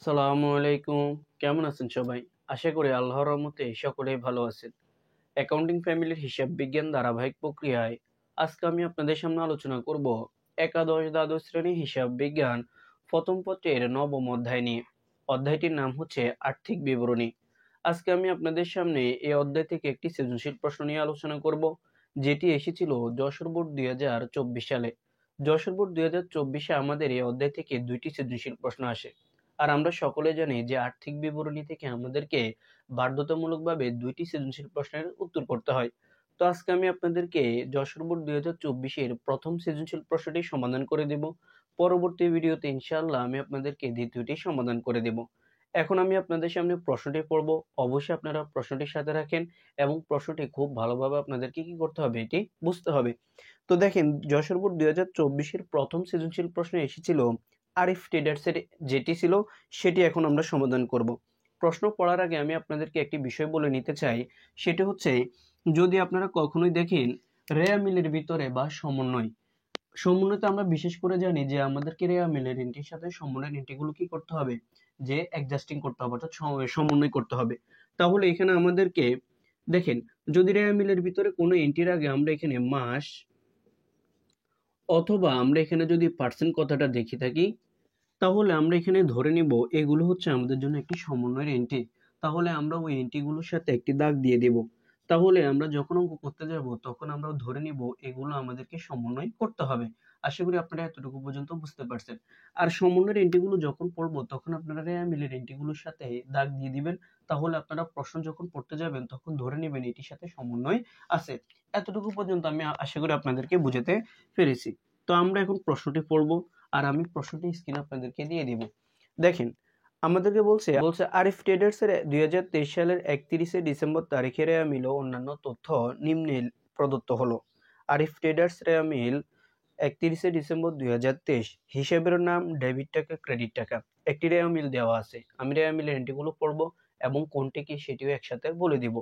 আসসালামু আলাইকুম। কেমন আছেন সবাই? আশা করি আল্লাহর রহমতে সকলেই ভালো আছেন। অ্যাকাউন্টিং ফ্যামিলির হিসাব বিজ্ঞান ধারাবাহিক প্রক্রিয়ায় আজকে আমি আপনাদের সামনে আলোচনা করব একাদশ দ্বাদশ শ্রেণী হিসাব বিজ্ঞান প্রথম পত্রের নবম অধ্যায় নিয়ে। অধ্যায়টির নাম হচ্ছে আর্থিক বিবরণী। আজকে আমি আপনাদের সামনে এই অধ্যায় থেকে একটি সৃজনশীল প্রশ্ন নিয়ে আলোচনা করব, যেটি এসেছিল যশোর বোর্ড 2024 সালে। যশোর বোর্ড 2024-এ আমাদের এই অধ্যায় থেকে দুইটি সৃজনশীল প্রশ্ন আসে। আর আমরা সকলে জানি যে আর্থিক বিবরণী থেকে আমাদেরকে বাধ্যতামূলকভাবে দুইটি সৃজনশীল প্রশ্নের উত্তর করতে হয়। তো আজকে আমি আপনাদেরকে যশোর বোর্ড 2024-এর প্রথম সৃজনশীল প্রশ্নটি সমাধান করে দেব। পরবর্তী ভিডিওতে ইনশাআল্লাহ আমি আপনাদেরকে দ্বিতীয়টি সমাধান করে দেব। এখন আমি আপনাদের সামনে প্রশ্নটি পড়ব। অবশ্যই আপনারা প্রশ্নটির সাথে রাখেন এবং প্রশ্নটি খুব ভালোভাবে আপনাদেরকে কি করতে হবে, এটি বুঝতে হবে। তো দেখেন, যশোর বোর্ড 2024-এর প্রথম সৃজনশীল প্রশ্ন এসেছিল আরিফ ট্রেডার্সের, যেটি ছিল সেটি এখন আমরা সমাধান করব। প্রশ্ন পড়ার আগে আমি আপনাদেরকে একটি বিষয় বলে নিতে চাই, সেটি হচ্ছে, যদি আপনারা কখনোই দেখেন রেয়া মিলের ভিতরে বা সমন্বয় তো আমরা বিশেষ করে জানি যে আমাদেরকে রেয়া মিলের এন্ট্রির সাথে সমন্বয়ের এন্ট্রিগুলো কি করতে হবে, যে অ্যাডজাস্টিং করতে হবে, অর্থাৎ সমন্বয় করতে হবে। তাহলে এখানে আমাদেরকে দেখেন, যদি রেয়া মিলের ভিতরে কোনো এন্ট্রির আগে আমরা এখানে মাস অথবা আমরা এখানে যদি পার্সেন্ট কথাটা দেখে থাকি, তাহলে আমরা এখানে ধরে নিব এগুলো হচ্ছে আমাদের জন্য একটি সমন্বয়ের এন্ট্রি। তাহলে আমরা ওই এন্ট্রিগুলোর সাথে একটি দাগ দিয়ে দেব। তাহলে আমরা যখন অঙ্ক করতে যাব তখন আমরা ধরে নিব এগুলো আমাদেরকে সমন্বয় করতে হবে। আশা করি আপনারা এতটুকু পর্যন্ত বুঝতে পারছেন। আর সমন্বয়ের এন্ট্রিগুলো যখন পড়বো তখন আপনারা মিলের এন্ট্রিগুলোর সাথে দাগ দিয়ে দিবেন। তাহলে আপনারা প্রশ্ন যখন পড়তে যাবেন তখন ধরে নেবেন এটির সাথে সমন্বয় আছে। এতটুকু পর্যন্ত আমি আশা করি আপনাদেরকে বুঝাতে পেরেছি। তো আমরা এখন প্রশ্নটি পড়বো, আর আমি প্রশ্নটি স্ক্রিনে আপনাদেরকে দিয়ে দিব। দেখেন, আমাদেরকে বলছে আরিফ ট্রেডার্স এর 2023 সালের 31শে ডিসেম্বর তারিখে রেয়া মিল ও অন্যান্য তথ্য নিম্নে প্রদত্ত হলো। আরিফ ট্রেডার্স রেয়া মিল 31শে ডিসেম্বর 2023, হিসেবের নাম ডেবিট টাকা ক্রেডিট টাকা। একটি রেয়া মিল দেওয়া আছে, আমি রেয়া মিলের এন্ট্রিগুলো পড়বো এবং কোনটি কি সেটিও একসাথে বলে দিব।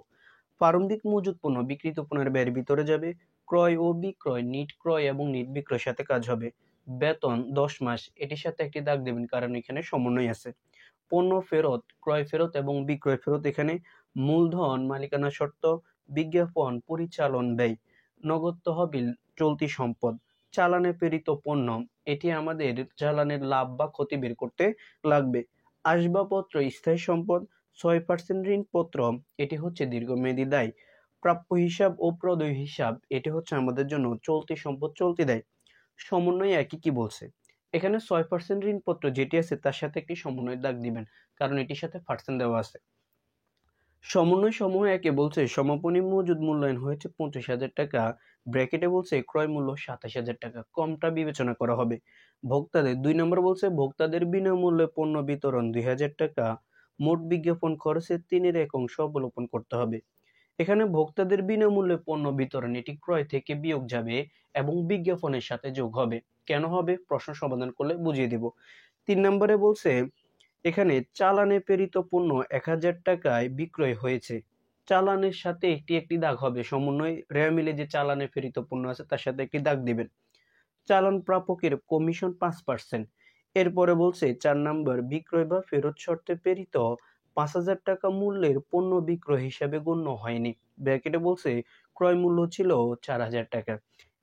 প্রারম্ভিক মজুত পণ্য বিক্রিত পণ্যের ব্যয়ের ভিতরে যাবে। ক্রয় ও বিক্রয়, নিট ক্রয় এবং নিট বিক্রয়ের সাথে কাজ হবে। বেতন 10 মাস, এটির সাথে একটি দাগ দেবেন কারণ এখানে সমন্বয় আছে। পণ্য ফেরত, ক্রয় ফেরত এবং বিক্রয় ফেরত, এখানে মূলধন মালিকানা শর্ত, বিজ্ঞাপন পরিচালন ব্যয়, নগদ তহবিল চলতি সম্পদ, চালানে প্রেরিত পণ্য, এটি আমাদের চালানের লাভ বা ক্ষতি বের করতে লাগবে। আসবাবপত্র স্থায়ী সম্পদ, 6% ঋণপত্র, এটি হচ্ছে দীর্ঘমেয়াদী দায়। প্রাপ্য হিসাব ও প্রদেয় হিসাব, এটি হচ্ছে আমাদের জন্য চলতি সম্পদ, চলতি দায়। সমন্বয় একই কি বলছে, এখানে 6% ঋণপত্র যেটি আছে তার সাথে একটি সমন্বয় দাগ দিবেন, কারণ এটির সাথে পার্সেন্ট দেওয়া আছে। সমন্বয় সমূহ একে বলছে সমাপনী মজুদ মূল্যায়ন হয়েছে 25,000 টাকা, ব্র্যাকেটে বলছে ক্রয় মূল্য 27,000 টাকা, কমটা বিবেচনা করা হবে। ভোক্তাদের 2 নম্বর বলছে ভোক্তাদের বিনামূল্যে পণ্য বিতরণ 2,000 টাকা, মোট বিজ্ঞাপন খরচের 3-এর 1 অংশ অবলোকন করতে হবে। এখানে ভোক্তাদের বিনামূল্যে পণ্য বিতরণ, এটি ক্রয় থেকে বিয়োগ যাবে এবং বিজ্ঞাপনের সাথে যোগ হবে। কেন হবে, প্রশ্ন সমাধান করলে বুঝিয়ে দিব। 3 নম্বরে বলছে এখানে চালানে প্রেরিত পণ্য 1,000 টাকায় বিক্রয় হয়েছে। চালানের সাথে একটি দাগ হবে, সমন্বয় রেয়া মিলে যে চালানে প্রেরিত পণ্য আছে তার সাথে একটি দাগ দিবেন। চালান প্রাপকের কমিশন 5%। এরপরে বলছে 4 নম্বর, বিক্রয় বা ফেরত শর্তে প্রেরিত 5,000 টাকা মূল্যের পণ্য বিক্রয় হিসাবে গণ্য হয়নি। ব্র্যাকেটে বলছে ক্রয় মূল্য ছিল 4,000 টাকা।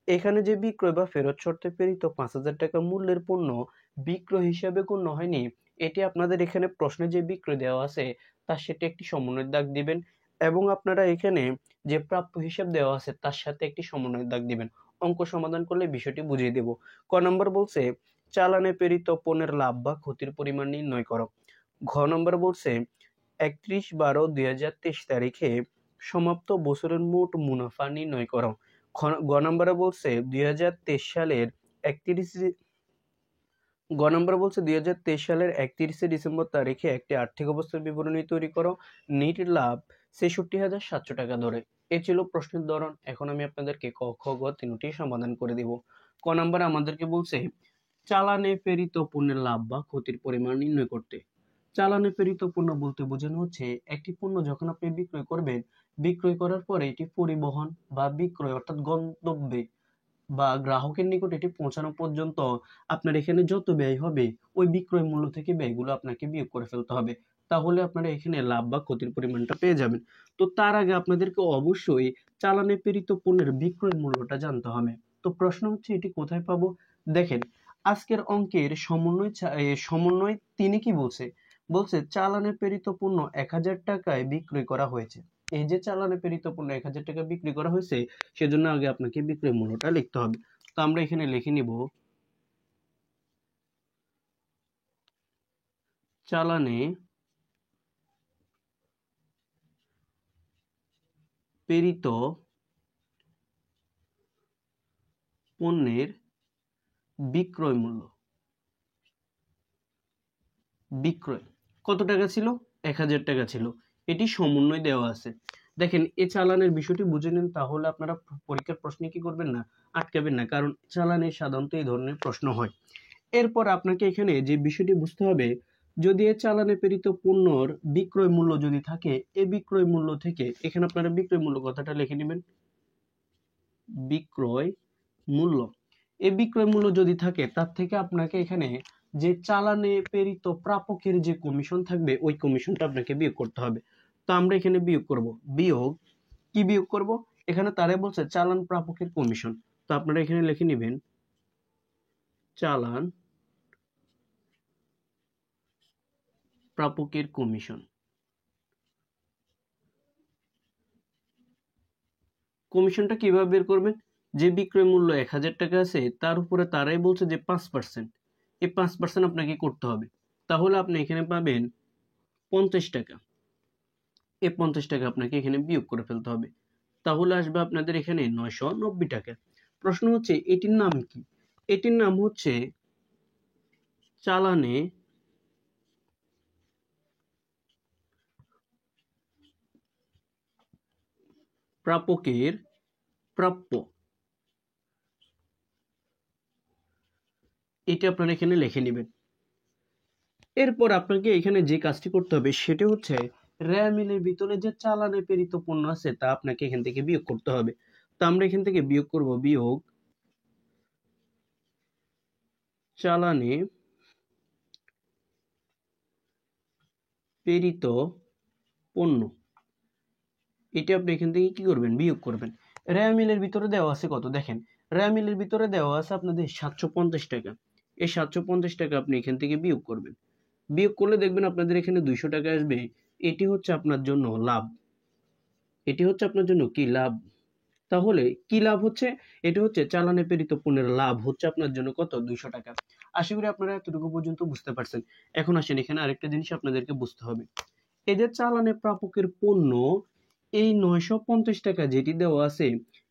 এখানে যে বিক্রয় বা ফেরত শর্তে প্রেরিত 5,000 টাকা মূল্যের পণ্য বিক্রয় হিসাবে গণ্য হয়নি, এটি আপনাদের এখানে প্রশ্নে যে বিক্রয় দেওয়া আছে তার সাথে একটি সমন্বয়ের দাগ দিবেন এবং আপনারা এখানে যে প্রাপ্য হিসাব দেওয়া আছে তার সাথে একটি সমন্বয়ের দাগ দিবেন। অঙ্ক সমাধান করলে বিষয়টি বুঝিয়ে দেব। ক নম্বর বলছে চালানে প্রেরিত পণ্যের লাভ বা ক্ষতির পরিমাণ নির্ণয় করো। ঘ নম্বর বলছে 31/12/2023 তারিখে সমাপ্ত বছরের মোট মুনাফা নির্ণয় করো। গ নম্বরে বলছে 2023 সালের 31শে ডিসেম্বর তারিখে একটি আর্থিক অবস্থার বিবরণী তৈরি করো। নিট লাভ 63,700 টাকা ধরে। এ ছিল প্রশ্নের ধরন। এখন আমি আপনাদেরকে ক, খ, গ তিনটি সমাধান করে দিব। ক নম্বরে আমাদেরকে বলছে চালানে প্রেরিত পণ্যের লাভ বা ক্ষতির পরিমাণ নির্ণয় করতে। চালানে প্রেরিত পণ্য বলতে বোঝানো হচ্ছে একটি পণ্য যখন আপনি বিক্রয় করবেন, বিক্রয় করার পরে এটি পরিবহন বা বিক্রয় অর্থাৎ গন্তব্যে বা গ্রাহকের নিকট এটি পৌঁছানো পর্যন্ত আপনার এখানে যত ব্যয় হবে ওই বিক্রয় মূল্য থেকে ব্যয়গুলো আপনাকে বিয়োগ করে ফেলতে হবে, তাহলে আপনারা এখানে লাভ বা ক্ষতির পরিমাণটা পেয়ে যাবেন। তো তার আগে আপনাদেরকে অবশ্যই চালানে প্রেরিত পণ্যের বিক্রয় মূল্যটা জানতে হবে। তো প্রশ্ন হচ্ছে এটি কোথায় পাবো? দেখেন, আজকের অঙ্কের সমন্বয় তিনি কি বলছে? বলছে চালানে প্রেরিত পণ্য 1000 টাকায় বিক্রয় করা হয়েছে। এই যে চালানে প্রেরিত পণ্য 1000 টাকা বিক্রি করা হয়েছে, সেজন্য আগে আপনাকে বিক্রয় মূল্যটা লিখতে হবে। তো আমরা এখানে লিখে নিব চালানে প্রেরিত পণ্যের বিক্রয় মূল্য। বিক্রয় কত টাকা ছিল? 1000 টাকা ছিল। এটি সমন্বয় দেওয়া আছে। দেখেন, এই চালানের বিষয়টি বুঝে নিন, তাহলে আপনারা পরীক্ষার প্রশ্নে কি করবেন না, আটকাবেন না, কারণ চালানে সাধারণত এই ধরনের প্রশ্ন হয়। এরপর আপনাকে এখানে যে বিষয়টি বুঝতে হবে, যদি এই চালানে প্রেরিত পণ্যর বিক্রয় মূল্য যদি থাকে, এই বিক্রয় মূল্য থেকে এখানে আপনারা বিক্রয় মূল্য কথাটা লিখে নেবেন। বিক্রয় মূল্য, এই বিক্রয় মূল্য যদি থাকে, তার থেকে আপনাকে এখানে যে চালানে প্রেরিত প্রাপকের যে কমিশন থাকবে ওই কমিশনটা আপনাকে বিয়োগ করতে হবে। তো আমরা এখানে বিয়োগ করব। কি বিয়োগ করব? এখানে তারা বলছে চালান প্রাপকের কমিশন। তো আপনারা এখানে লিখে নেবেন চালান প্রাপকের কমিশন। কমিশনটা কিভাবে বের করবেন? যে বিক্রয় মূল্য 1000 টাকা আছে, তার উপরে তারাই বলছে যে 5%, এই 5% আপনাকে করতে হবে। তাহলে আপনি এখানে পাবেন 50 টাকা। এই 50 টাকা আপনাকে এখানে বিয়োগ করে ফেলতে হবে। তাহলে আসবে আপনাদের এখানে 990 টাকা। প্রশ্ন হচ্ছে এটির নাম কি? এটির নাম হচ্ছে চালানে প্রাপকের প্রাপ্য। এটা আপনারা এখানে লিখে নেবেন। এরপর আপনাকে এখানে যে কাজটি করতে হবে সেটা হচ্ছে রেয়া মিলের ভিতরে যে চালানে প্রেরিত পণ্য আছে তা আপনাকে এখান থেকে বিয়োগ করতে হবে। তো আমরা এখান থেকে বিয়োগ করব, বিয়োগ চালানে প্রেরিত পণ্য। এটা আপনি এখান থেকে কি করবেন? বিয়োগ করবেন। রেয়া মিলের ভিতরে দেওয়া আছে কত? দেখেন, রেয়া মিলের ভিতরে দেওয়া আছে আপনাদের 750 টাকা। এই 750 টাকা আপনি এখান থেকে বিয়োগ করবেন। বিয়োগ করলে দেখবেন আপনাদের এখানে 200 টাকা আসবে। এটি হচ্ছে আপনার জন্য লাভ। এটি হচ্ছে আপনার জন্য কি লাভ? তাহলে কি লাভ হচ্ছে? এটা হচ্ছে চালানে প্রেরিত পণ্যের লাভ হচ্ছে আপনার জন্য কত? 200 টাকা। আশা করি আপনারা এতটুকু পর্যন্ত বুঝতে পারছেন। এখন আসেন, এখানে আরেকটা জিনিস আপনাদেরকে বুঝতে হবে। এই যে চালানে প্রাপকের পণ্য, এই 950 টাকা যেটি দেওয়া আছে,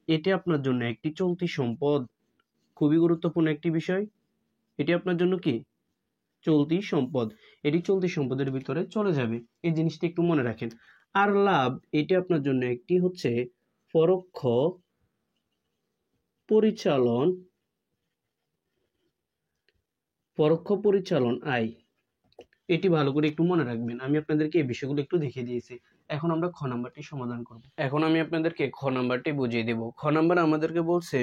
এটি আপনার জন্য একটি চলতি সম্পদ। খুবই গুরুত্বপূর্ণ একটি বিষয়। এটি আপনার জন্য কি? চলতি সম্পদ। এটি চলতি সম্পদের ভিতরে চলে যাবে। এই জিনিসটা একটু মনে রাখেন। আর লাভ, এটি আপনার জন্য একটি হচ্ছে পরোক্ষ পরিচালন আয়। এটি ভালো করে একটু মনে রাখবেন। আমি আপনাদেরকে এই বিষয়গুলো একটু দেখিয়ে দিয়েছি। এখন আমরা খ নাম্বারটি সমাধান করব। এখন আমি আপনাদেরকে খ নাম্বারটি বুঝিয়ে দেব। খ নাম্বার আমাদেরকে বলছে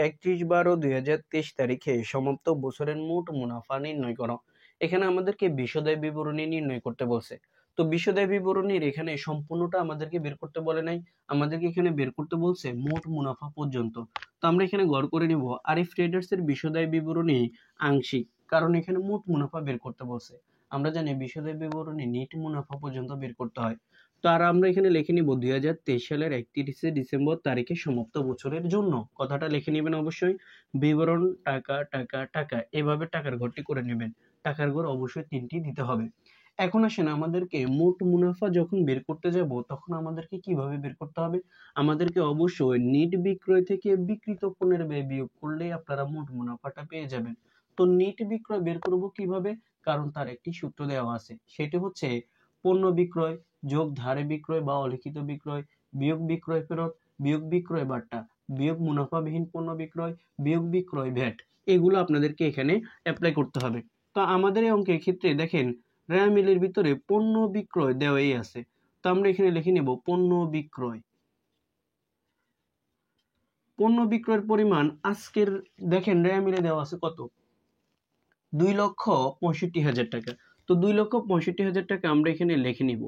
31/12/2023 তারিখে সমাপ্ত বছরের মোট মুনাফা নির্ণয় করো। এখানে আমাদেরকে বিশদায় বিবরণী নির্ণয় করতে বলছে। তো বিশদায় বিবরণীর এখানে সম্পূর্ণটা আমাদেরকে বের করতে বলে নাই, আমাদেরকে এখানে বের করতে বলছে মোট মুনাফা পর্যন্ত। তো আমরা এখানে গড় করে নিব আরিফ ট্রেডার্স এর বিশদায় বিবরণী আংশিক, কারণ এখানে মোট মুনাফা বের করতে বলছে। আমরা জানি বিশদের বিবরণী নিট মুনাফা পর্যন্ত বের করতে হয়। তো আর আমরা এখানে লিখে নিব 2023 সালের 31শে ডিসেম্বর তারিখে সমাপ্ত বছরের জন্য। কথাটা লিখে নেবেন অবশ্যই। বিবরণ টাকা টাকা টাকা, এভাবে টাকার ঘরটি করে নেবেন। টাকার ঘর অবশ্যই 3টি দিতে হবে। এখন আসেন, আমাদেরকে মোট মুনাফা যখন বের করতে যাব তখন আমাদেরকে কিভাবে বের করতে হবে? আমাদেরকে অবশ্যই নিট বিক্রয় থেকে বিক্রিত পণ্যের ব্যয় বিয়োগ করলে আপনারা মোট মুনাফাটা পেয়ে যাবেন। তো নিট বিক্রয় বের করব কিভাবে? কারণ তার একটি সূত্র দেওয়া আছে, সেটি হচ্ছে পণ্য বিক্রয় যোগ ধারে বিক্রয় বা অলিখিত বিক্রয় বিয়োগ বিক্রয় ফেরত বিয়োগ বিক্রয় বাট্টা বিয়োগ মুনাফাবিহীন পণ্য বিক্রয় বিয়োগ বিক্রয় ভ্যাট। এগুলো আপনাদেরকে এখানে অ্যাপ্লাই করতে হবে। তো আমাদের এই অঙ্কের ক্ষেত্রে দেখেন, রেয়া মিলের ভিতরে পণ্য বিক্রয় দেওয়াই আছে। তো আমরা এখানে লিখে নেব পণ্য বিক্রয়। পণ্য বিক্রয়ের পরিমাণ আজকের দেখেন রেয়া মিলে দেওয়া আছে কত, 2,65,000 টাকা। তো 2,65,000 টাকা আমরা এখানে লিখে নিব।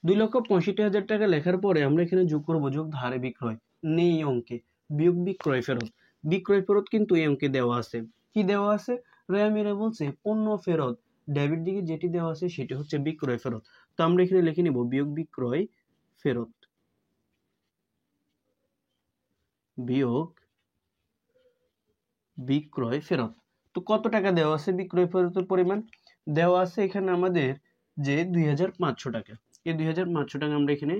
2,65,000 টাকা লেখার পরে আমরা এখানে যোগ করবো যোগ ধারে বিক্রয়, নেই অঙ্কে, বিয়োগ বিক্রয় ফেরত। বিক্রয় ফেরত কিন্তু এই অঙ্কে দেওয়া আছে। কি দেওয়া আছে? রেয়া মিলে বলছে পণ্য ফেরত, ডেবিট দিকে যেটি দেওয়া আছে সেটি হচ্ছে বিক্রয় ফেরত। তো আমরা এখানে লিখে নিব বিয়োগ বিক্রয় ফেরত, বিয়োগ বিক্রয় ফেরত। তো কত টাকা দেওয়া আছে বিক্রয় ফেরতের পরিমাণ? দেওয়া আছে এখানে আমাদের যে 2,500 টাকা। এই 2,500 টাকা আমরা এখানে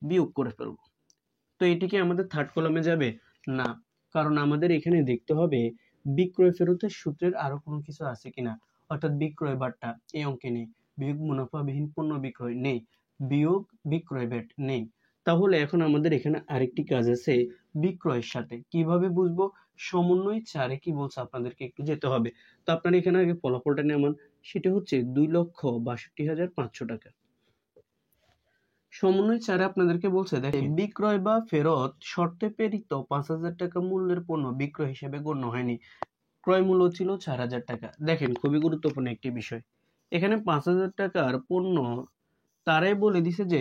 বিয়োগ করে ফেলবো। তো এটি কি আমাদের থার্ড কলামে যাবে? না, কারণ আমাদের এখানে দেখতে হবে বিক্রয় ফেরতের সূত্রের আরো কোনো কিছু আছে কিনা, অর্থাৎ বিক্রয় বাট্টা এই অঙ্কে নেই, বিয়োগ মুনাফাবিহীন পণ্য বিক্রয় নেই, বিয়োগ বিক্রয় ব্যাট নেই। তাহলে এখন আমাদের এখানে আরেকটি কাজ আছে বিক্রয়ের সাথে। কিভাবে বুঝবো? সমন্বয় 4-এ কি বলছে আপনাদেরকে একটু যেতে হবে। তো আপনারা এখানে আগে ফলাফলটা নেমান, সেটা হচ্ছে 2,62,500 টাকা। সমন্বয় 4-এ আপনাদেরকে বলছে দেখেন বিক্রয় বা ফেরত শর্তে প্রেরিত 5,000 টাকা মূল্যের পণ্য বিক্রয় হিসেবে গণ্য হয়নি, ক্রয় মূল্য ছিল 4,000 টাকা। দেখেন খুবই গুরুত্বপূর্ণ একটি বিষয়, এখানে 5,000 টাকার পণ্য তারাই বলে দিছে যে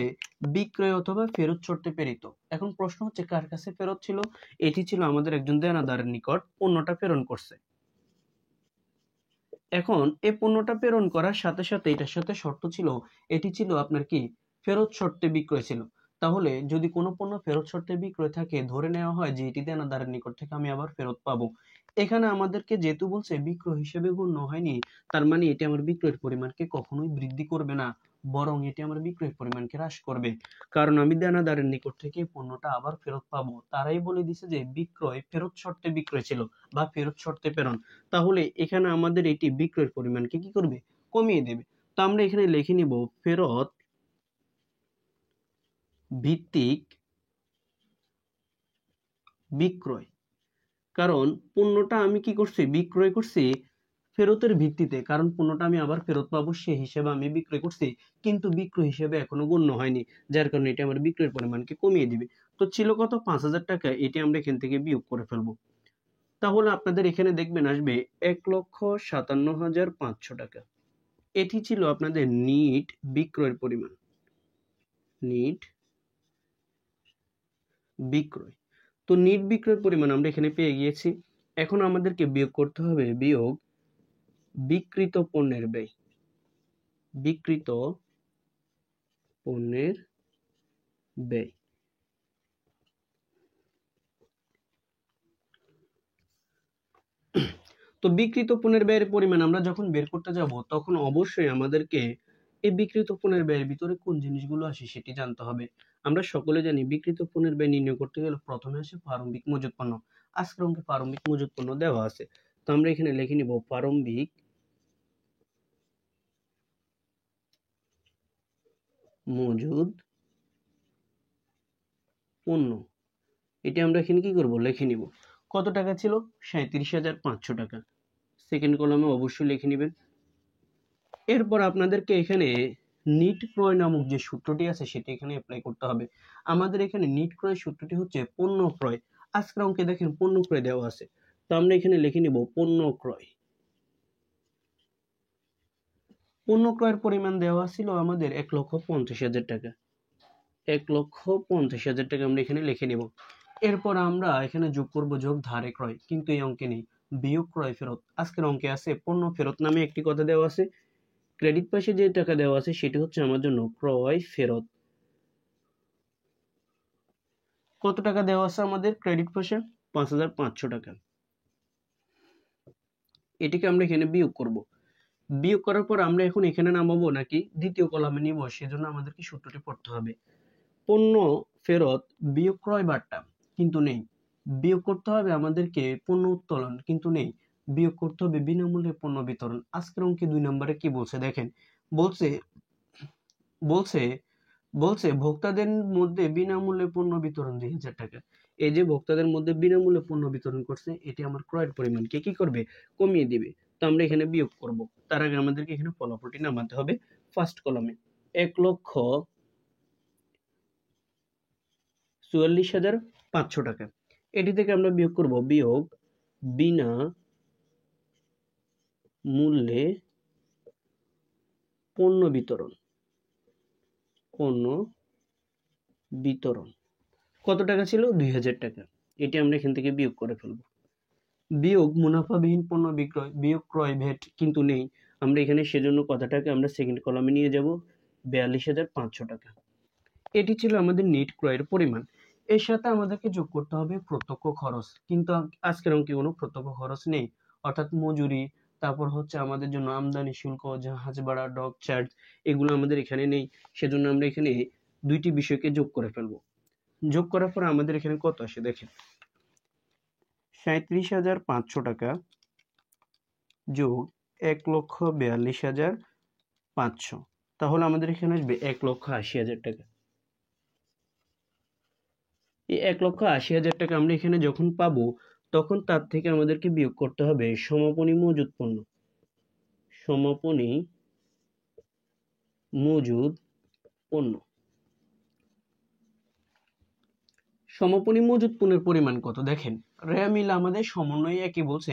বিক্রয় অথবা ফেরত শর্তে প্রেরিত। এখন প্রশ্ন হচ্ছে কার কাছে ফেরত ছিল? এটি ছিল আমাদের একজন দেনাদারের নিকট, পণ্যটা প্রেরণ করছে। এখন এই পণ্যটা প্রেরণ করার সাথে সাথে এটার সাথে শর্ত ছিল, এটি ছিল আপনার কি ফেরত শর্তে বিক্রয় ছিল। তাহলে যদি কোনো পণ্য ফেরত শর্তে বিক্রয় থাকে, ধরে নেওয়া হয় যে এটি দেনাদারের নিকট থেকে আমি আবার ফেরত পাবো। এখানে আমাদেরকে যেহেতু বলছে বিক্রয় হিসেবে গণ্য হয়নি, তার মানে এটি আমার বিক্রয়ের পরিমাণকে কখনোই বৃদ্ধি করবে না, বরং এটি আমার বিক্রয়ের পরিমাণকে হ্রাস করবে। কারণ আমি দেনাদারের নিকট থেকে পণ্যটা আবার ফেরত পাবো। তারাই বলে দিছে যে বিক্রয় ফেরত শর্তে বিক্রয় ছিল বা ফেরত শর্তে প্রেরণ। তাহলে এখানে আমাদের এটি বিক্রয়ের পরিমাণকে কি করবে? কমিয়ে দেবে। তো আমরা এখানে লিখে নিব ফেরত ভিত্তিক বিক্রয়। কারণ পণ্যটা আমি কি করছি? বিক্রয় করছি ফেরতের ভিত্তিতে, কারণ পণ্যটা আমি আবার ফেরত পাবো সেই হিসেবে আমি বিক্রয় করছি, কিন্তু বিক্রয় হিসেবে এখনো গণ্য হয়নি, যার কারণে এটা আমার বিক্রয়ের পরিমাণকে কমিয়ে দিবে। তো ছিল কত? 5,000 টাকা, এটি আমরা এখান থেকে বিয়োগ করে ফেলবো। তাহলে আপনাদের এখানে দেখবেন আসবে 1,57,500 টাকা। এটি ছিল আপনাদের নিট বিক্রয়ের পরিমাণ, নিট বিক্রয়। তো নিট বিক্রয়ের পরিমাণ আমরা এখানে পেয়ে গিয়েছি। এখন আমাদেরকে বিয়োগ করতে হবে বিয়োগ বিক্রিত পণ্যের ব্যয়, বিক্রিত পণ্যের ব্যয়। তো বিক্রিত পণ্যের ব্যয়ের পরিমাণ আমরা যখন বের করতে যাব, তখন অবশ্যই আমাদেরকে এই বিক্রিত পণ্যের ব্যয়ের ভিতরে কোন জিনিসগুলো আসে সেটি জানতে হবে। আমরা সকলে জানি বিক্রিত পণ্যের ব্যয় নির্ণয় করতে গেলে প্রথমে আসে প্রারম্ভিক মজুত পণ্য। আজকের অঙ্কে প্রারম্ভিক মজুত পণ্য দেওয়া আছে, তো আমরা এখানে লিখে নিব প্রারম্ভিক মজুদ পণ্য। এটি আমরা এখানে কি করব? লিখে নিব। কত টাকা ছিল? 37,500 টাকা। সেকেন্ড কলামে অবশ্যই লিখে নেবেন। এরপর আপনাদেরকে এখানে নিট ক্রয় নামক যে সূত্রটি আছে সেটি এখানে অ্যাপ্লাই করতে হবে। আমাদের এখানে নিট ক্রয় সূত্রটি হচ্ছে পণ্য ক্রয়। আজকের অঙ্কে দেখেন পণ্য ক্রয় দেওয়া আছে, তো আমরা এখানে লিখে নিব পণ্য ক্রয়। পণ্য ক্রয়ের পরিমাণ দেওয়া ছিল আমাদের 1,50,000 টাকা। 1,50,000 টাকা আমরা এখানে লিখে নিব। এরপর আমরা এখানে যোগ করব যোগ ধারে ক্রয়, কিন্তু এই অঙ্কে নেই, বিয়োগ ক্রয় ফেরত। আজকের অঙ্কে আছে পণ্য ফেরত নামে একটি কথা দেওয়া আছে। ক্রেডিট পাশে যে টাকা দেওয়া আছে সেটি হচ্ছে আমার জন্য ক্রয় ফেরত। কত টাকা দেওয়া আছে আমাদের ক্রেডিট পাশে? 5,500 টাকা। এটিকে আমরা এখানে বিয়োগ করব। বিয়োগ করার পর আমরা এখন এখানে নামাবো নাকি দ্বিতীয় কলামে নিব, সেজন্য আমাদেরকে সূত্রটি পড়তে হবে। পণ্য ফেরত বিয়োগ ক্রয় বাট্টা, কিন্তু নেই। বিয়োগ করতে হবে আমাদেরকে পণ্য উত্তোলন, কিন্তু নেই। বিয়োগ করতে হবে বিনামূল্যে পণ্য বিতরণ। আজকের অঙ্কে 2 নম্বরে কি বলছে দেখেন, বলছে বলছে বলছে ভোক্তাদের মধ্যে বিনামূল্যে পণ্য বিতরণ 2,000 টাকা। এই যে ভোক্তাদের মধ্যে বিনামূল্যে পণ্য বিতরণ করছে, এটি আমার ক্রয়ের পরিমাণকে কি করবে? কমিয়ে দিবে। তো আমরা এখানে বিয়োগ করব। তার আগে আমাদেরকে এখানে ফলাফলটি নামাতে হবে ফার্স্ট কলামে। 1,44,500 500 টাকা। এটি থেকে আমরা বিয়োগ করব বিয়োগ বিনা মূল্যে পণ্য বিতরণ। কত টাকা ছিল? 2000 টাকা। এটি আমরা এখান থেকে বিয়োগ করে ফেলব। বিয়োগ মুনাফাবিহীন পণ্য বিক্রয়, বিয়োগ ক্রয় ভ্যাট কিন্তু নেই আমরা এখানে, সেজন্য কথাটাকে আমরা সেকেন্ড কলামে নিয়ে যাব 42,500 টাকা। এটি ছিল আমাদের নেট ক্রয়ের পরিমাণ। এর সাথে আমাদেরকে যোগ করতে হবে প্রত্যক্ষ খরচ, কিন্তু আজকের অঙ্কে কোনো প্রত্যক্ষ খরচ নেই, অর্থাৎ মজুরি, তারপর হচ্ছে আমাদের জন্য আমদানি শুল্ক, জাহাজ ভাড়া, ডক চার্জ, এগুলো আমাদের এখানে নেই। সেজন্য আমরা এখানে দুইটি বিষয়কে যোগ করে ফেলবো। যোগ করার পর আমাদের এখানে কত আসে দেখেন, 37,500 টাকা যোগ 1,42,500, তাহলে আমাদের এখানে আসবে 1,80,000 টাকা। এই 1,80,000 টাকা আমরা এখানে যখন পাবো, তখন তার থেকে আমাদেরকে বিয়োগ করতে হবে সমাপনী মজুদ পণ্য। সমাপনী মজুদ পণ্য। সমাপনী মজুদ পণ্যের পরিমাণ কত দেখেন, রেয়া মিল আমাদের সমন্বয়ে একই বলছে।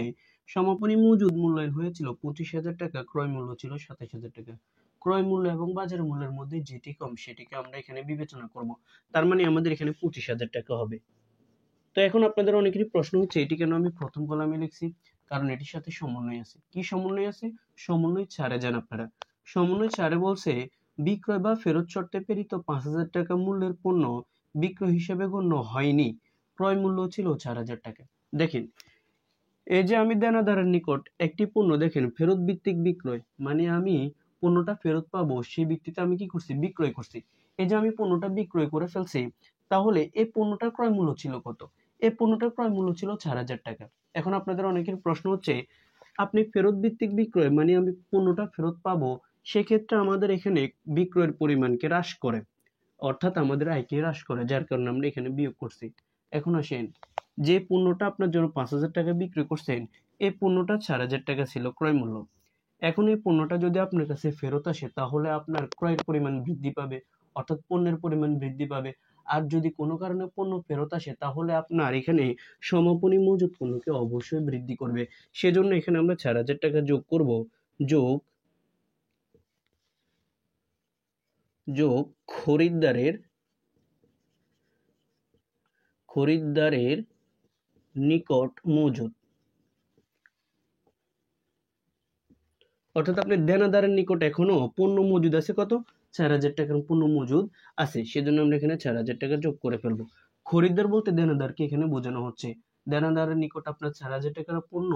সমাপনী মজুদ মূল্যায়ন হয়েছিল 25,000 টাকা, ক্রয় মূল্য ছিল 27,000 টাকা। ক্রয় মূল্য এবং বাজার মূল্যের মধ্যে যেটি কম সেটিকে আমরা এখানে বিবেচনা করব, তার মানে আমাদের এখানে 25,000 টাকা হবে। তো এখন আপনাদের অনেকেরই প্রশ্ন হচ্ছে এটি কেন আমি প্রথম কলামে লিখছি, কারণ এটির সাথে সমন্বয় আছে। কি সমন্বয় আছে? সমন্বয় 4-এ যান আপনারা। সমন্বয় 4-এ বলছে বিক্রয় বা ফেরত শর্তে প্রেরিত 5,000 টাকা মূল্যের পণ্য বিক্রয় হিসেবে গণ্য হয়নি, ক্রয় মূল্য ছিল 4,000 টাকা। দেখেন, এই যে আমি দেনাদারের নিকট একটি পণ্য, দেখেন ফেরত ভিত্তিক বিক্রয়, মানে আমি পণ্যটা ফেরত পাবো সেই ভিত্তিতে আমি কি করছি? বিক্রয় করছি। এই যে আমি পণ্যটা বিক্রয় করে ফেলছি, তাহলে এই পণ্যটার ক্রয় মূল্য ছিল কত? এই পণ্যটার ক্রয় মূল্য ছিল 4,000 টাকা। এখন আপনাদের অনেকের প্রশ্ন হচ্ছে, আপনি ফেরত ভিত্তিক বিক্রয় মানে আমি পণ্যটা ফেরত পাবো, সেক্ষেত্রে আমাদের এখানে বিক্রয়ের পরিমাণকে হ্রাস করে, অর্থাৎ আমাদের আয়কে হ্রাস করে, যার কারণে আমরা এখানে বিয়োগ করছি। এখন আসেন, যে পণ্যটা আপনার জন্য 5,000 টাকা বিক্রি করছেন, এই পণ্যটা 4,000 টাকা ছিল ক্রয় মূল্য। এখন এই পণ্যটা যদি আপনার কাছে ফেরত আসে, তাহলে আপনার ক্রয়ের পরিমাণ বৃদ্ধি পাবে, অর্থাৎ পণ্যের পরিমাণ বৃদ্ধি পাবে। আর যদি কোনো কারণে পণ্য ফেরত আসে, তাহলে আপনার এখানে সমাপনী মজুদ পণ্যকে অবশ্যই বৃদ্ধি করবে। সেজন্য এখানে আমরা 4,000 টাকা যোগ করব, যোগ খরিদ্দারের নিকট মজুদ, অর্থাৎ আপনি দেনাদারের নিকট এখনো পণ্য মজুদ আছে কত? 4,000 টাকার পণ্য মজুদ আছে, সেজন্য আমরা এখানে 4,000 টাকা যোগ করে ফেলবো। খরিদ্দার বলতে দেনাদারকে এখানে বোঝানো হচ্ছে। দেনাদারের নিকট আপনার 4,000 টাকার পণ্য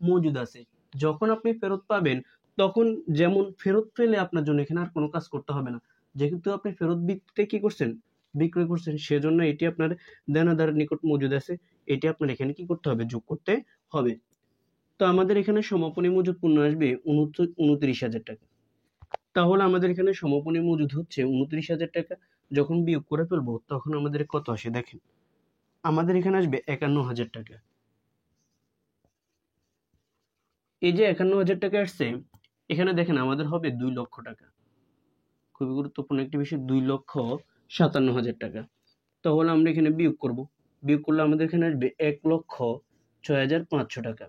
মজুদ আছে, যখন আপনি ফেরত পাবেন, তখন যেমন ফেরত পেলে আপনার জন্য এখানে আর কোনো কাজ করতে হবে না, যেহেতু আপনি ফেরত ভিত্তিতে কি করছেন? বিক্রয় করছেন, সেজন্য এটি আপনার দেনাদারের নিকট মজুদ আছে, এটি আপনার এখানে কি করতে হবে? যোগ করতে হবে। তো আমাদের এখানে সমাপনী মজুদ পণ্য আসবে 29,000 টাকা। তাহলে আমাদের এখানে সমাপনী মজুদ হচ্ছে 29,000 টাকা। যখন বিয়োগ করে ফেলবো, তখন আমাদের কত আসে দেখেন, আমাদের এখানে আসবে 51,000 টাকা। এই যে 51,000 টাকা আসছে, এখানে দেখেন আমাদের হবে 2 লক্ষ টাকা। খুবই গুরুত্বপূর্ণ একটি বিষয়, 2,57,000 টাকা। তাহলে আমরা এখানে বিয়োগ করব, বিয়োগ করলে আমাদের এখানে আসবে 1,06,500 টাকা।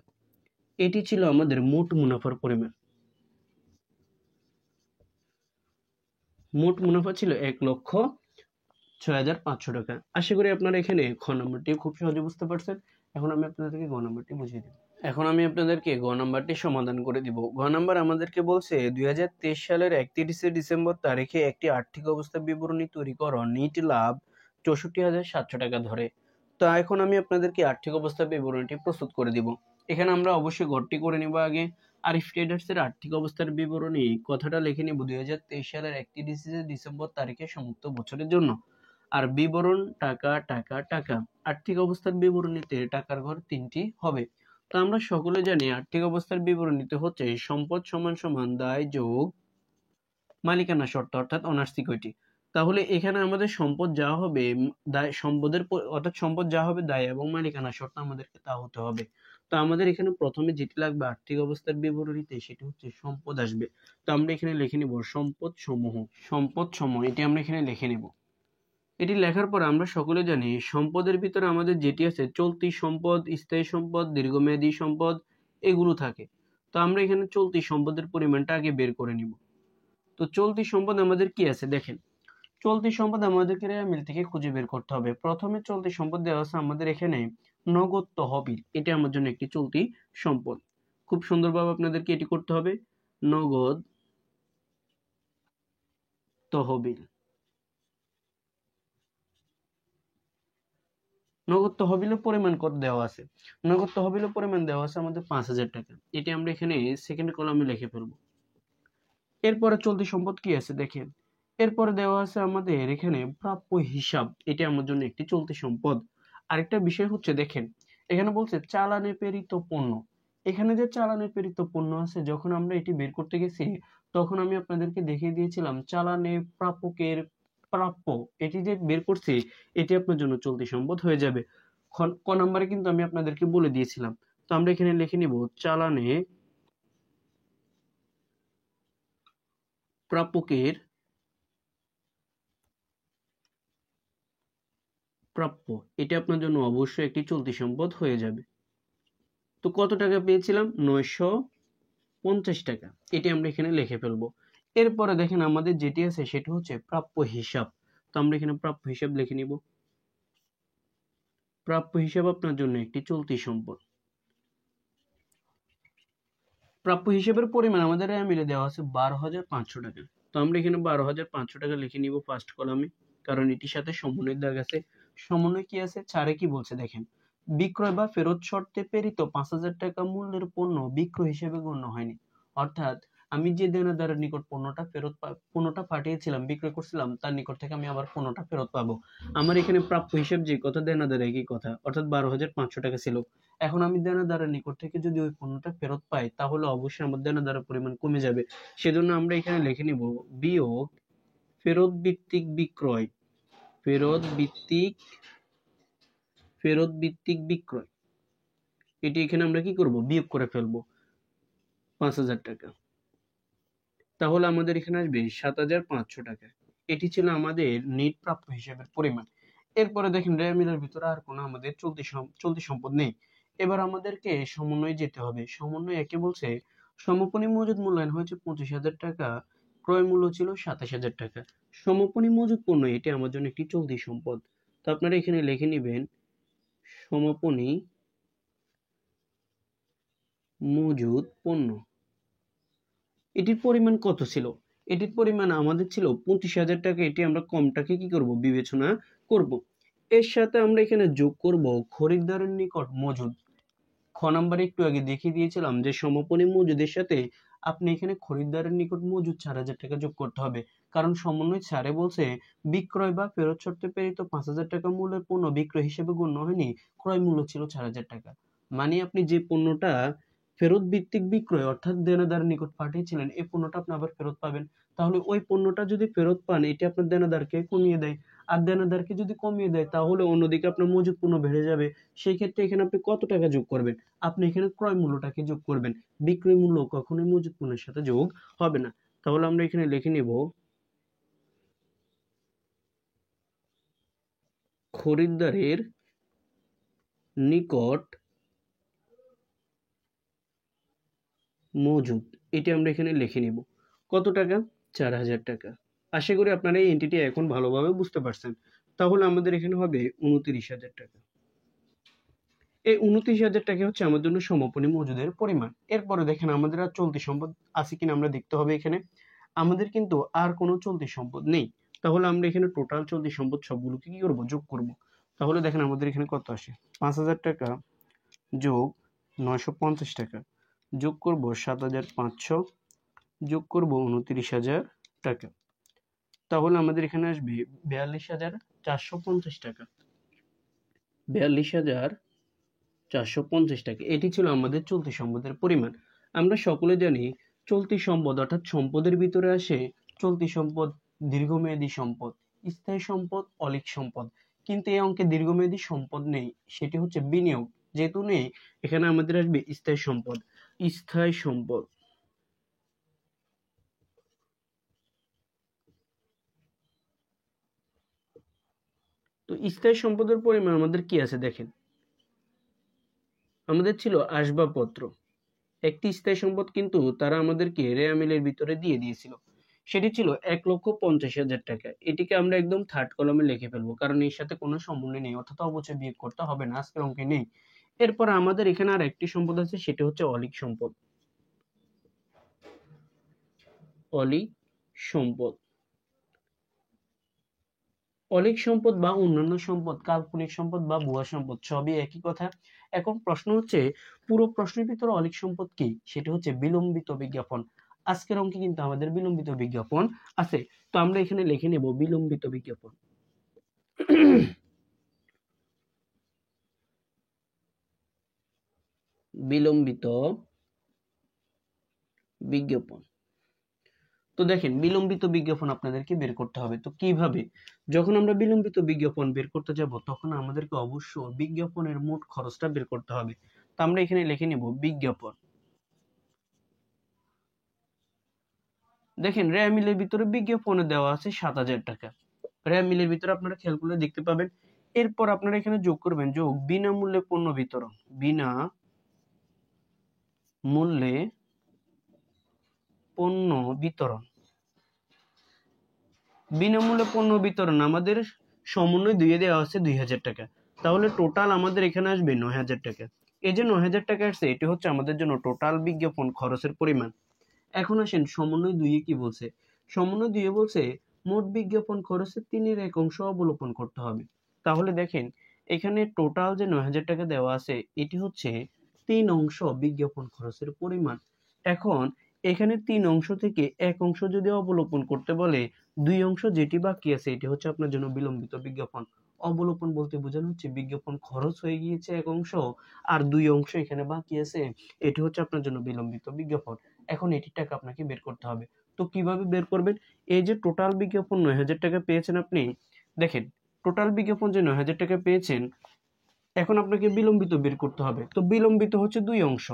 এটি ছিল আমাদের মোট মুনাফার পরিমাণ। মোট মুনাফা ছিল 1,06,500 টাকা। আশা করি আপনারা এখানে খ নম্বরটি খুব সহজে বুঝতে পারছেন। এখন আমি আপনাদেরকে গ নম্বরটি বুঝিয়ে দিব। এখন আমি আপনাদেরকে গ নম্বরটি সমাধান করে দিব। গ নম্বর আমাদেরকে বলছে 2023 সালের 31শে ডিসেম্বর তারিখে একটি আর্থিক অবস্থা বিবরণী তৈরি করো, নিট লাভ 64,700 টাকা ধরে। তো এখন আমি আপনাদেরকে আর্থিক অবস্থা বিবরণীটি প্রস্তুত করে দিব। এখানে আমরা অবশ্যই ঘরটি করে নিব আগে। আরিফ ট্রেডার্সের আর্থিক অবস্থার বিবরণী কথাটা লিখে নিব 2023 সালের 31শে ডিসেম্বর তারিখে সমস্ত বছরের জন্য। আর বিবরণ টাকা টাকা টাকা। আর্থিক অবস্থার বিবরণীতে টাকার ঘর 3টি হবে। তো আমরা সকলে জানি আর্থিক অবস্থার বিবরণীতে হচ্ছে সম্পদ সমান সমান দায় যোগ মালিকানা শর্ত, অর্থাৎ অনার্স ইকুইটি। তাহলে এখানে আমাদের সম্পদ যা হবে দায়, সম্পদের অর্থাৎ সম্পদ যা হবে দায় এবং মালিকানা শর্ত আমাদেরকে তা হতে হবে। তো আমাদের এখানে প্রথমে যেটি লাগবে আর্থিক অবস্থার বিবরণীতে, সেটি হচ্ছে সম্পদ আসবে। তো আমরা এখানে লিখে নিব সম্পদ সমূহ, এটি আমরা এখানে লিখে নিব। এটি লেখার পর আমরা সকলে জানি সম্পদের ভিতরে আমাদের যেটি আছে চলতি সম্পদ, স্থায়ী সম্পদ, দীর্ঘমেয়াদী সম্পদ এগুলো থাকে। তো আমরা এখানে চলতি সম্পদের পরিমাণটা আগে বের করে নিব। তো চলতি সম্পদ আমাদের কি আছে দেখেন, চলতি সম্পদ আমাদেরকে মিল থেকে খুঁজে বের করতে হবে। প্রথমে চলতি সম্পদ দেওয়া আছে আমাদের এখানে নগদ তহবিল, এটা আমার জন্য একটি চলতি সম্পদ। খুব সুন্দরভাবে আপনাদেরকে এটি করতে হবে, নগদ তহবিল। নগদ তহবিলের পরিমাণ কত দেওয়া আছে? নগদ তহবিলের পরিমাণ দেওয়া আছে আমাদের 5,000 টাকা। এটি আমরা এখানে সেকেন্ড কলামে লিখে ফেলবো। এরপরে চলতি সম্পদ কি আছে দেখেন, এরপরে দেওয়া আছে আমাদের এখানে প্রাপ্য হিসাব, এটা আমার জন্য একটি চলতি সম্পদ। আরেকটা বিষয় হচ্ছে দেখেন, এখানে বলছে চালানে প্রেরিত পণ্য। এখানে যে চালানে প্রেরিত পণ্য আছে, যখন আমরা এটি বের করতে গেছি তখন আমি আপনাদেরকে দেখিয়ে দিয়েছিলাম চালানে প্রাপকের প্রাপ্য, এটি যে বের করছি এটি আপনার জন্য চলতি সম্পদ হয়ে যাবে। ক নম্বরে কিন্তু আমি আপনাদেরকে বলে দিয়েছিলাম। তো আমরা এখানে লিখে নিব চালানে প্রাপকের প্রাপ্য, এটা আপনার জন্য অবশ্যই একটি চলতি সম্পদ হয়ে যাবে। তো কত টাকা পেয়েছিলাম? 950 টাকা। এটি আমরা এখানে লিখে ফেলবো। এরপরে দেখেন আমাদের যেটি আছে সেটি হচ্ছে প্রাপ্য হিসাব। তো আমরা এখানে প্রাপ্য হিসাব লিখে নিব। প্রাপ্য হিসাব আপনার জন্য একটি চলতি সম্পদ। প্রাপ্য হিসাবের পরিমাণ আমাদের মিলে দেওয়া আছে 12,500 টাকা। তো আমরা এখানে 12,500 টাকা লিখে নিব ফার্স্ট কলামে, কারণ এটির সাথে সমন্বয়ের দাগ আছে। সমন্বয় কি আছে? ছাড়ে কি বলছে দেখেন, বিক্রয় বা ফেরত শর্তে প্রেরিত 5,000 টাকা মূল্যের পণ্য বিক্রয় হিসেবে গণ্য হয়নি। অর্থাৎ আমি যে দেনাদারের নিকট পণ্যটা পাঠিয়েছিলাম, বিক্রয় করছিলাম, তার নিকট থেকে আমি আবার পণ্যটা ফেরত পাবো। আমার এখানে প্রাপ্য হিসাব যে কথা, দেনাদার একই কথা, অর্থাৎ 12,500 টাকা ছিল। এখন আমি দেনাদারের নিকট থেকে যদি ওই পণ্যটা ফেরত পাই তাহলে অবশ্যই আমার দেনাদারের পরিমাণ কমে যাবে। সেজন্য আমরা এখানে লিখে নিব বিয়োগ ফেরত ভিত্তিক বিক্রয়, ফেরত ভিত্তিক বিক্রয়। এটি এখানে আমরা কি করব? বিয়োগ করে ফেলবো 5,000 টাকা। তাহলে আমাদের এখানে আসবে 7,500 টাকা। এটি ছিল আমাদের নেট প্রাপ্য হিসাবের পরিমাণ। এরপরে দেখেন রেমিলের ভিতরে আর কোনো আমাদের চলতি সম্পদ নেই। এবার আমাদেরকে সমন্বয়ে যেতে হবে। সমন্বয় একে বলছে সমাপনী মজুদ মূল্যায়ন হয়েছে 25,000 টাকা, ক্রয় মূল্য ছিল 27,000 টাকা। সমাপনী মজুদ পণ্য, এটি আমার জন্য একটি চলতি সম্পদ। তো আপনারা এখানে লিখে নিবেন সমাপনী মজুদ পণ্য। এটির পরিমাণ কত ছিল? এটির পরিমাণ আমাদের ছিল 25,000 টাকা। এটি আমরা কমটাকে কি করব? বিবেচনা করব। এর সাথে আমরা এখানে যোগ করব খরিদ্দারের নিকট মজুদ। খ নাম্বারে একটু আগে দেখিয়ে দিয়েছিলাম যে সমাপনী মজুদের সাথে আপনি এখানে খরিদ্দারের নিকট মজুদ 4,000 টাকা যোগ করতে হবে। কারণ সমন্বয় ছাড়ে বলছে বিক্রয় বা ফেরত শর্তে প্রেরিত 5,000 টাকা মূল্যের পণ্য বিক্রয় হিসেবে গণ্য হয়নি, ক্রয় মূল্য ছিল 4,000 টাকা। মানে আপনি যে পণ্যটা ফেরত ভিত্তিক বিক্রয় অর্থাৎ দেনাদার নিকট পাঠিয়েছিলেন, এই পণ্যটা আপনি আবার ফেরত পাবেন। তাহলে ওই পণ্যটা যদি ফেরত পান, এটি আপনার দেনাদারকে কমিয়ে দেয়। আর দেনাদারকে যদি কমিয়ে দেয় তাহলে অন্যদিকে আপনার মজুদ পণ্য বেড়ে যাবে। সেই ক্ষেত্রে এখানে আপনি কত টাকা যোগ করবেন? আপনি এখানে ক্রয় মূল্যটাকে যোগ করবেন। বিক্রয় মূল্য কখনোই মজুদ পণ্যের সাথে যোগ হবে না। তাহলে আমরা এখানে লিখে নিব খরিদ্দারের নিকট মজুদ, এটি আমরা এখানে লিখে নিব। কত টাকা? 4,000 টাকা। আশা করি আপনারা এই এন্টিটি এখন ভালোভাবে বুঝতে পারছেন। তাহলে আমাদের এখানে হবে 29,000 টাকা। এই 29,000 টাকা হচ্ছে আমার জন্য সমাপনী মজুদের পরিমাণ। এরপরে দেখেন আমাদের আর চলতি সম্পদ আছে কিনা আমরা দেখতে হবে। এখানে আমাদের কিন্তু আর কোনো চলতি সম্পদ নেই। তাহলে আমরা এখানে টোটাল চলতি সম্পদ সবগুলোকে কি করব? যোগ করব। তাহলে দেখেন আমাদের এখানে কত আসে? 5,000 টাকা যোগ 950 টাকা যোগ করব 7,500 যোগ করব 29,000 টাকা। তাহলে আমাদের এখানে আসবে 42,450 টাকা। 42,450 টাকা। এটি ছিল আমাদের চলতি সম্পদের পরিমাণ। আমরা সকলে জানি চলতি সম্পদ অর্থাৎ সম্পদের ভিতরে আসে চলতি সম্পদ, দীর্ঘমেয়াদী সম্পদ, স্থায়ী সম্পদ, অলিক সম্পদ। কিন্তু এই অঙ্কে দীর্ঘমেয়াদী সম্পদ নেই, সেটি হচ্ছে বিনিয়োগ। যেহেতু নেই, এখানে আমাদের আসবে স্থায়ী সম্পদ। স্থায়ী সম্পদ, তো স্থায়ী সম্পদের পরিমাণ আমাদের কি আছে দেখেন, আমাদের ছিল আসবাবপত্র, একটি স্থায়ী সম্পদ কিন্তু তারা আমাদেরকে রেয়া মিলের ভিতরে দিয়ে দিয়েছিল, সেটি ছিল 1,50,000 টাকা। এটিকে আমরা একদম থার্ড কলমে লিখে ফেলবো, কারণ এর সাথে কোনো সমন্বয় নেই, অর্থাৎ অবশ্যই বিয়োগ করতে হবে না, আজকের অঙ্কে নেই। এরপর আমাদের এখানে আর একটি সম্পদ আছে, সেটি হচ্ছে অলিক সম্পদ। অলিক সম্পদ, অলিক সম্পদ বা অন্যান্য সম্পদ, কাল্পনিক সম্পদ বা ভুয়া সম্পদ, সবই একই কথা। এখন প্রশ্ন হচ্ছে, পুরো প্রশ্নের ভিতরে অলিক সম্পদ কি, সেটা হচ্ছে বিলম্বিত বিজ্ঞাপন। আজকের অঙ্কে কিন্তু আমাদের বিলম্বিত বিজ্ঞাপন আছে, তো আমরা এখানে লিখে নেব বিলম্বিত বিজ্ঞাপন। বিলম্বিত বিজ্ঞাপন। তো দেখেন, বিলম্বিত বিজ্ঞাপন আপনাদেরকে বের করতে হবে। তো কিভাবে? যখন আমরা বিলম্বিত বিজ্ঞাপন বের করতে যাব, তখন আমাদেরকে অবশ্য বিজ্ঞাপনের মোট খরচটা বের করতে হবে। তো আমরা এখানে লিখে নেব বিজ্ঞাপন। দেখেন, রেয়া মিলের ভিতরে বিজ্ঞাপনে দেওয়া আছে 7,000 টাকা। রেয়া মিলের ভিতরে আপনারা খেয়াল করলে দেখতে পাবেন। এরপর আপনারা এখানে যোগ করবেন, যোগ বিনামূল্যে পণ্য বিতরণ, বিনামূল্যে পণ্য বিতরণ, বিনামূল্যে পণ্য বিতরণ আমাদের সমন্বয় দিয়ে দেওয়া আছে 2,000 টাকা। তাহলে টোটাল আমাদের এখানে আসবে 9,000 টাকা। এই যে 9,000 টাকা আসছে, এটি হচ্ছে আমাদের জন্য টোটাল বিজ্ঞাপন খরচের পরিমাণ। এখন আসেন সমন্বয় দুইয়ে কি বলছে। সমন্বয় দুইয়ে বলছে মোট বিজ্ঞাপন খরচের 3/1 অংশ অবলোকন করতে হবে। তাহলে দেখেন, এখানে টোটাল যে 9,000 টাকা দেওয়া আছে, এটি হচ্ছে 3 অংশ বিজ্ঞাপন খরচের পরিমাণ। এখন এখানে 3 অংশ থেকে 1 অংশ যদি অবলোকন করতে বলে, 2 অংশ যেটি বাকি আছে, এটি হচ্ছে আপনার জন্য বিলম্বিত বিজ্ঞাপন। অবলোকন বলতে বোঝানো হচ্ছে বিজ্ঞাপন খরচ হয়ে গিয়েছে 1 অংশ, আর 2 অংশ এখানে বাকি আছে, এটি হচ্ছে আপনার জন্য বিলম্বিত বিজ্ঞাপন। এখন এটির টাকা আপনাকে বের করতে হবে। তো কিভাবে বের করবেন? এই যে টোটাল বিজ্ঞাপন 9,000 টাকা পেয়েছেন আপনি, দেখেন টোটাল বিজ্ঞাপন যে 9,000 টাকা পেয়েছেন, এখন আপনাকে বিলম্বিত বের করতে হবে। তো বিলম্বিত হচ্ছে 2 অংশ,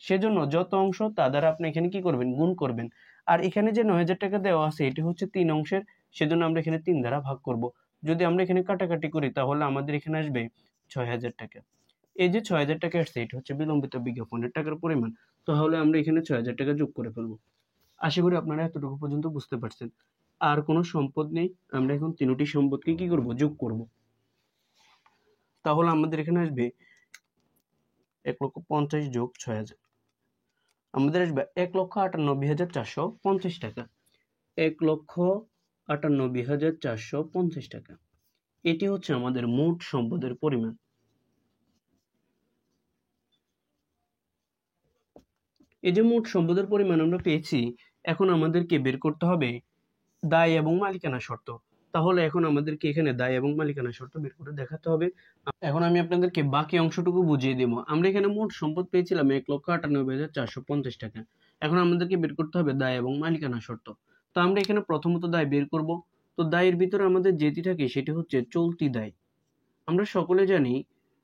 সেজন্য যত অংশ তা দ্বারা আপনি এখানে কি করবেন, গুণ করবেন। আর এখানে যে 9,000 টাকা দেওয়া আছে, এটি হচ্ছে 3 অংশের, সেজন্য আমরা এখানে 3 দ্বারা ভাগ করব। যদি আমরা এখানে কাটাকাটি করি, তাহলে আমাদের এখানে আসবে 6,000 টাকা। এই যে 6,000 টাকা আসছে, এটা হচ্ছে বিলম্বিত বিজ্ঞাপনের টাকার পরিমাণ। তাহলে আমরা এখানে 6,000 টাকা যোগ করে ফেলবো। আশা করি আপনারা এতটুকু পর্যন্ত বুঝতে পারছেন। আর কোনো সম্পদ নেই, আমরা এখন তিনটি সম্পদকে কি করব, যোগ করব। তাহলে আমাদের এখানে আসবে 1,50,000 যোগ 6,000, আমাদের আসবে 1,98,450 টাকা। 1,98,450 টাকা, এটি হচ্ছে আমাদের মোট সম্পদের পরিমাণ। এই যে মোট সম্পদের পরিমাণ আমরা পেয়েছি, এখন আমাদেরকে বের করতে হবে দায় এবং মালিকানা শর্ত। তাহলে এখন আমাদেরকে এখানে দায় এবং মালিকানা শর্ত বের করে দেখাতে হবে। এখন আমি আপনাদেরকে বাকি অংশটুকু বুঝিয়ে দেবো। আমরা এখানে মোট সম্পদ পেয়েছিলাম 1,98,450 টাকা। এখন আমাদেরকে বের করতে হবে দায় এবং মালিকানা শর্ত। তো আমরা এখানে প্রথমত দায় বের করব। তো দায়ের ভিতরে আমাদের যেটি থাকে সেটি হচ্ছে চলতি দায়। আমরা সকলে জানি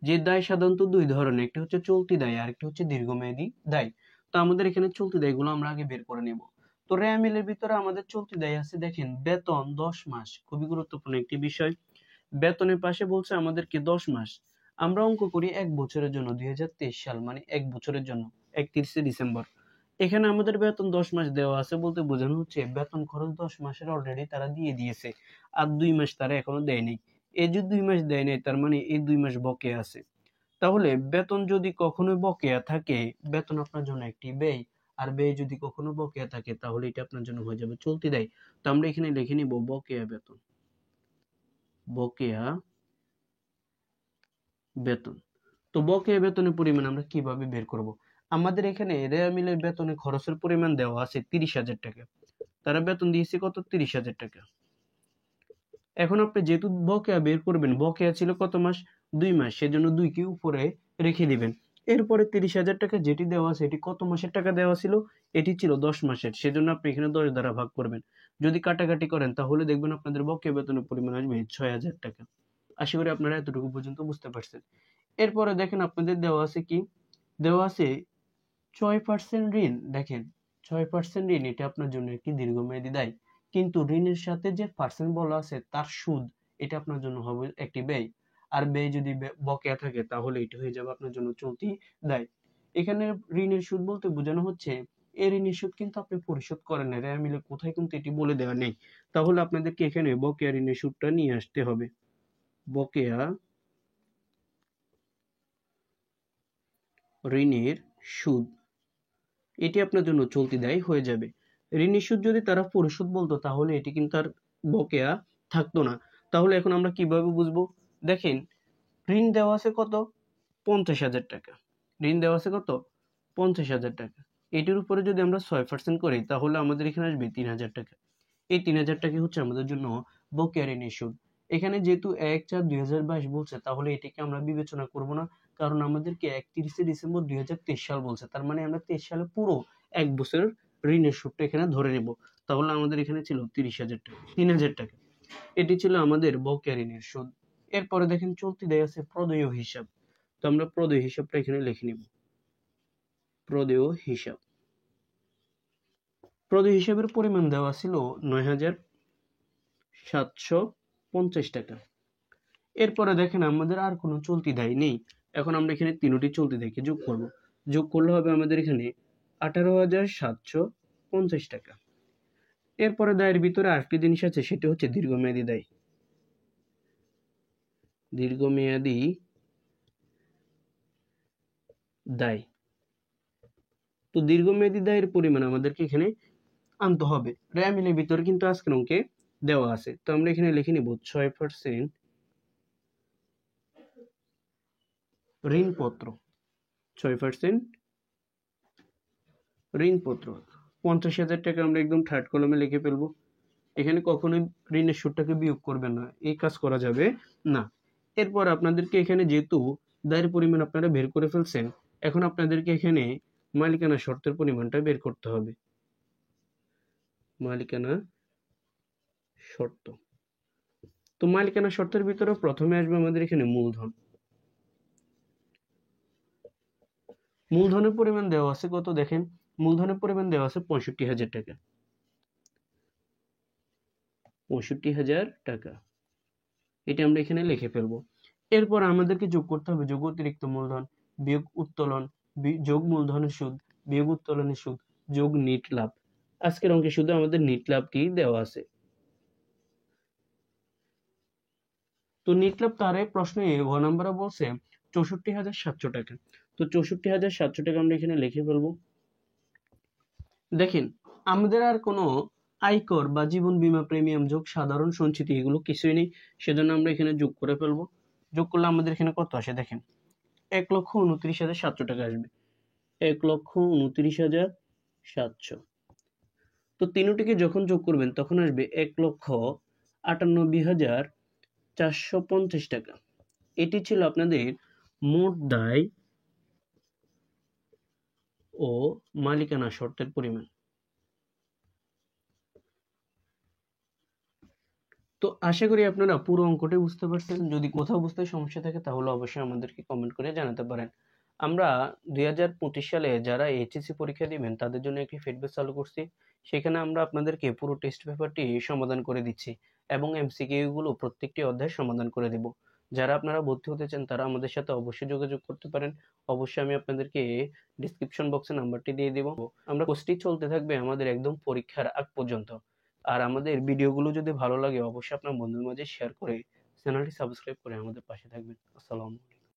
যে দায় সাধারণত দুই ধরনের, একটি হচ্ছে চলতি দায় আর একটি হচ্ছে দীর্ঘমেয়াদী দায়। তো আমাদের এখানে চলতি দায়গুলো আমরা আগে বের করে নেব। তো রেয়া মিলের ভিতরে আমাদের চলতি দায় আছে, দেখেন বেতন 10 মাস, খুবই গুরুত্বপূর্ণ একটি বিষয়। বেতনের পাশে বলছে আমাদেরকে 10 মাস। আমরা অঙ্ক করি 1 বছরের জন্য, 2023 সাল মানে 1 বছরের জন্য 31শে ডিসেম্বর। এখানে আমাদের বেতন 10 মাস দেওয়া আছে, বলতে বোঝানো হচ্ছে বেতন খরচ 10 মাসের অলরেডি তারা দিয়ে দিয়েছে, আর 2 মাস তারা এখনো দেয়নি। এই যে 2 মাস দেয় নাই, তার মানে এই 2 মাস বকেয়া আছে। তাহলে বেতন যদি কখনো বকেয়া থাকে, বেতন আপনার জন্য একটি ব্যয়, আর ব্যয় যদি কখনো বকেয়া থাকে, তাহলে এটা আপনার জন্য হয়ে যাবে চলতি দায়। তো আমরা এখানে লিখে নিব বকেয়া বেতন, বকেয়া বেতন। তো বকেয়া বেতনের পরিমাণ আমরা কিভাবে বের করব? আমাদের এখানে রেয়া মিলের বেতনে খরচের পরিমাণ দেওয়া আছে 30,000 টাকা। তারা বেতন দিয়েছে কত, 30,000 টাকা। এখন আপনি যেহেতু বকেয়া বের করবেন, বকেয়া ছিল কত মাস, 2 মাস, সেজন্য 2 কে উপরে রেখে দিবেন। এরপরে 30,000 টাকা যেটি দেওয়া আছে, এটি কত মাসের টাকা দেওয়া ছিল, এটি ছিল 10 মাসের, সেজন্য আপনি এখানে 10 দ্বারা ভাগ করবেন। যদি কাটাকাটি করেন, তাহলে দেখবেন আপনাদের বকেয়া বেতনের পরিমাণ আসবে 6,000 টাকা। আশা করি আপনারা এতটুকু পর্যন্ত বুঝতে পারছেন। এরপরে দেখেন আপনাদের দেওয়া আছে কি, দেওয়া আছে 6% ঋণ। দেখেন 6% ঋণ, এটা আপনার জন্য একটি দীর্ঘমেয়াদী দায়, কিন্তু ঋণের সাথে যে পার্সেন্ট বলা আছে তার সুদ, এটা আপনার জন্য হবে একটি ব্যয়। আর ব্যয় যদি বকেয়া থাকে তাহলে এটি হয়ে যাবে আপনার জন্য চলতি দায়। এখানে ঋণের সুদ বলতে বোঝানো হচ্ছে এই ঋণের সুদ কিন্তু আপনি পরিশোধ করেন না, রেয়া মিলে কোথায় কিন্তু এটি বলে দেওয়া নেই। তাহলে আপনাদেরকে এখানে বকেয়া ঋণের সুদটা নিয়ে আসতে হবে। বকেয়া ঋণের সুদ, এটি আপনার জন্য চলতি দায় হয়ে যাবে। ঋণের সুদ যদি তারা পরিশোধ বলতো তাহলে এটি কিন্তু আর বকেয়া থাকতো না। তাহলে এখন আমরা কিভাবে বুঝবো? দেখেন, ঋণ দেওয়া আছে কত? 50,000 টাকা। ঋণ দেওয়া আছে কত? 50,000 টাকা। এটির উপরে যদি আমরা 6% করি তাহলে আমাদের এখানে আসবে 3,000 টাকা। এই 3,000 টাকা হচ্ছে আমাদের জন্য বকেয়া ঋণের সুদ। এখানে যেহেতু 1/4/2022 বলছে তাহলে এটিকে আমরা বিবেচনা করব না, কারণ আমাদেরকে 31শে ডিসেম্বর 2023 সাল বলছে। তার মানে আমরা 23 সালে পুরো 1 বছরের ঋণের সুদটা এখানে ধরে নেব। তাহলে আমাদের এখানে ছিল 30,000 টাকা, 3,000 টাকা। এটি ছিল আমাদের বকেয়া ঋণের সুদ। এরপরে দেখেন চলতি দায় আছে প্রদেয় হিসাব। তো আমরা প্রদেয় হিসাবটা এখানে লিখে নিব। প্রদেয় হিসাব। প্রদেয় হিসাবের পরিমাণ দেওয়া ছিল 9,750 টাকা। এরপরে দেখেন আমাদের আর কোনো চলতি দায় নেই। এখন আমরা এখানে তিনটি চলতি দায়কে যোগ করব। যোগ করলে হবে আমাদের এখানে 18,750 টাকা। এরপরে দায়ের ভিতরে আরেকটি জিনিস আছে, সেটা হচ্ছে দীর্ঘমেয়াদী দায়। দীর্ঘমেয়াদী দায়। তো দীর্ঘমেয়াদী দায়ের পরিমাণ আমাদেরকে এখানে আনতে হবে। রেয়া মিলের ভিতরে কিন্তু আজকের অঙ্কে দেওয়া আছে। তো আমরা এখানে লিখে নিব 6% ঋণপত্র। 6% ঋণপত্র। 50,000 টাকা আমরা একদম থার্ড কলমে লিখে ফেলবো। এখানে কখনোই ঋণের সুদটাকে বিয়োগ করবেন না, এই কাজ করা যাবে না। এরপর আপনাদেরকে এখানে যেহেতু দায়ের পরিমাণ আপনারা বের করে ফেলছেন, এখন আপনাদেরকে এখানে মালিকানা শর্তের পরিমাণটা বের করতে হবে। মালিকানা শর্ত। তো মালিকানা শর্তের ভিতরে প্রথমে আসবে আমাদের এখানে মূলধন। মূলধনের পরিমাণ দেওয়া আছে কত? দেখেন, মূলধনের পরিমাণ দেওয়া আছে 65,000 টাকা। 65,000 টাকা, এটা আমরা এখানে লিখে ফেলবো। এরপর আমাদেরকে যোগ করতে হবে যোগ অতিরিক্ত মূলধন, বিয়োগ উত্তোলন, যোগ মূলধনের সুদ, বিয়োগ উত্তোলনের সুদ, যোগ নিট লাভ। আজকের অঙ্কে শুধু আমাদের নিট লাভটি দেওয়া আছে। তো নিট লাভ তার প্রশ্নে ঘ নাম্বারে বলছে 64,700 টাকা। তো 64,700 টাকা আমরা এখানে লিখে ফেলবো। দেখেন, আমাদের আর কোনো আয়কর বা জীবন বীমা প্রিমিয়াম যোগ সাধারণ সঞ্চিতি এগুলো কিছুই নেই, সেজন্য আমরা এখানে যোগ করে ফেলবো। যোগ করলে আমাদের এখানে কত আসে দেখেন, 1,29,700 টাকা আসবে। 1,29,700। তো তিনটিকে যখন যোগ করবেন তখন আসবে 1,98,450 টাকা। এটি ছিল আপনাদের মোট দায় ও মালিকানা শর্তের পরিমাণ। তো আশা করি আপনারা পুরো অঙ্কটাই বুঝতে পারছেন। যদি কোথাও বুঝতে সমস্যা থাকে তাহলে অবশ্যই আমাদেরকে কমেন্ট করে জানাতে পারেন। আমরা 2025 সালে যারা এইচএসসি পরীক্ষা দিবেন তাদের জন্য একটি ফিডব্যাক চালু করছি। সেখানে আমরা আপনাদেরকে পুরো টেস্ট পেপারটি সমাধান করে দিচ্ছি এবং এমসিকিউ গুলো প্রত্যেকটি অধ্যায় সমাধান করে দেব। যারা আপনারা ভর্তি হতে চান তারা আমাদের সাথে অবশ্যই যোগাযোগ করতে পারেন। অবশ্যই আমি আপনাদেরকে ডিসক্রিপশন বক্সে নাম্বারটি দিয়ে দেব। আমরা কোর্সটি চলতে থাকবে আমাদের একদম পরীক্ষার আগ পর্যন্ত। আর আমাদের ভিডিওগুলো যদি ভালো লাগে অবশ্যই আপনার বন্ধুদের মাঝে শেয়ার করে চ্যানেলটি সাবস্ক্রাইব করে আমাদের পাশে থাকবেন। আসসালামু আলাইকুম।